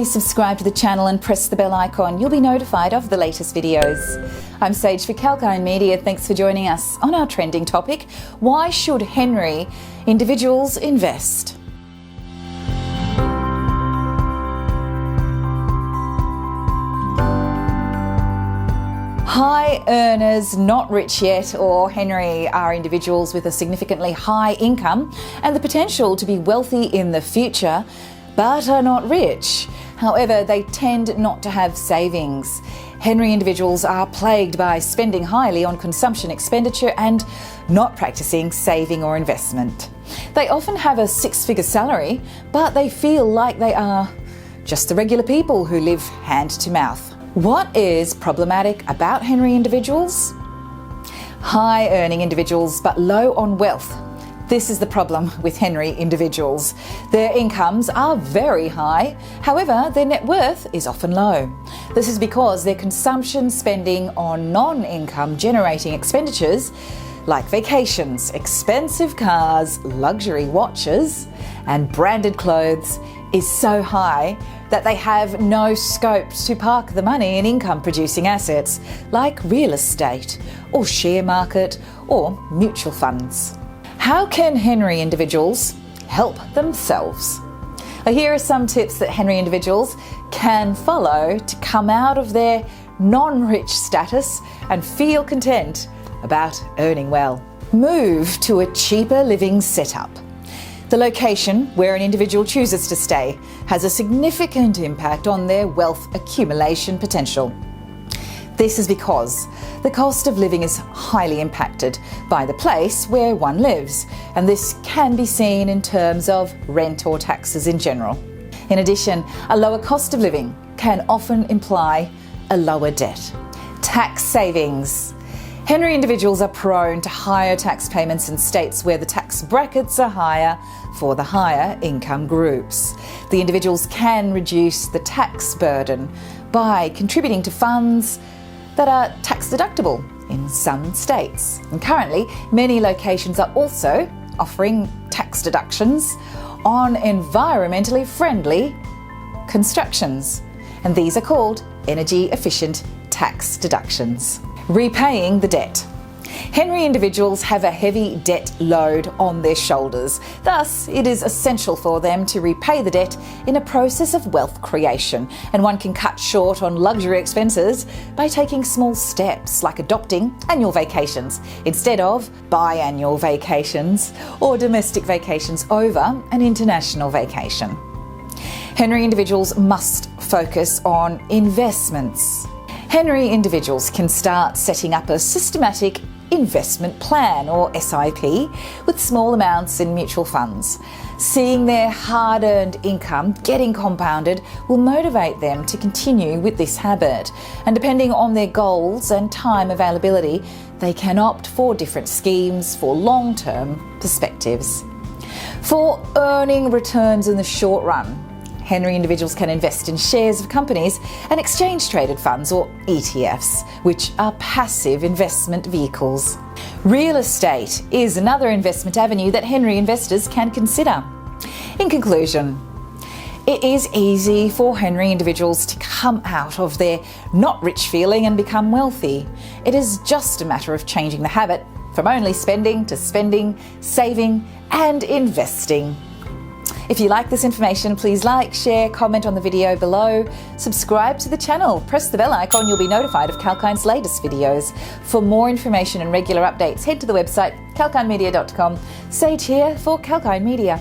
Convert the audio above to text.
Please subscribe to the channel and press the bell icon. You'll be notified of the latest videos. I'm Sage for Kalkinemedia. Thanks for joining us on our trending topic, why should Henry individuals invest? High earners, not rich yet, or Henry are individuals with a significantly high income and the potential to be wealthy in the future, but are not rich. However, they tend not to have savings. Henry individuals are plagued by spending highly on consumption expenditure and not practicing saving or investment. They often have a six-figure salary, but they feel like they are just the regular people who live hand to mouth. What is problematic about Henry individuals? High earning individuals but low on wealth. This is the problem with Henry individuals. Their incomes are very high, however, their net worth is often low. This is because their consumption spending on non-income generating expenditures like vacations, expensive cars, luxury watches, and branded clothes is so high that they have no scope to park the money in income-producing assets like real estate or share market or mutual funds. How can Henry individuals help themselves? Here are some tips that Henry individuals can follow to come out of their non-rich status and feel content about earning well. Move to a cheaper living setup. The location where an individual chooses to stay has a significant impact on their wealth accumulation potential. This is because the cost of living is highly impacted by the place where one lives, and this can be seen in terms of rent or taxes in general. In addition, a lower cost of living can often imply a lower debt. Tax savings. Henry individuals are prone to higher tax payments in states where the tax brackets are higher for the higher income groups. The individuals can reduce the tax burden by contributing to funds that are tax deductible in some states. And currently, many locations are also offering tax deductions on environmentally friendly constructions, and these are called energy efficient tax deductions. Repaying the debt. Henry individuals have a heavy debt load on their shoulders. Thus, it is essential for them to repay the debt in a process of wealth creation, and one can cut short on luxury expenses by taking small steps like adopting annual vacations instead of biannual vacations or domestic vacations over an international vacation. Henry individuals must focus on investments. Henry individuals can start setting up a systematic investment plan or SIP with small amounts in mutual funds. Seeing their hard-earned income getting compounded will motivate them to continue with this habit, and depending on their goals and time availability, they can opt for different schemes for long-term perspectives. For earning returns in the short run, Henry individuals can invest in shares of companies and exchange-traded funds or ETFs, which are passive investment vehicles. Real estate is another investment avenue that Henry investors can consider. In conclusion, it is easy for Henry individuals to come out of their not rich feeling and become wealthy. It is just a matter of changing the habit from only spending to spending, saving and investing. If you like this information, please like, share, comment on the video below, subscribe to the channel, press the bell icon, you'll be notified of Kalkine's latest videos. For more information and regular updates, head to the website kalkinemedia.com. Sage here for Kalkinemedia.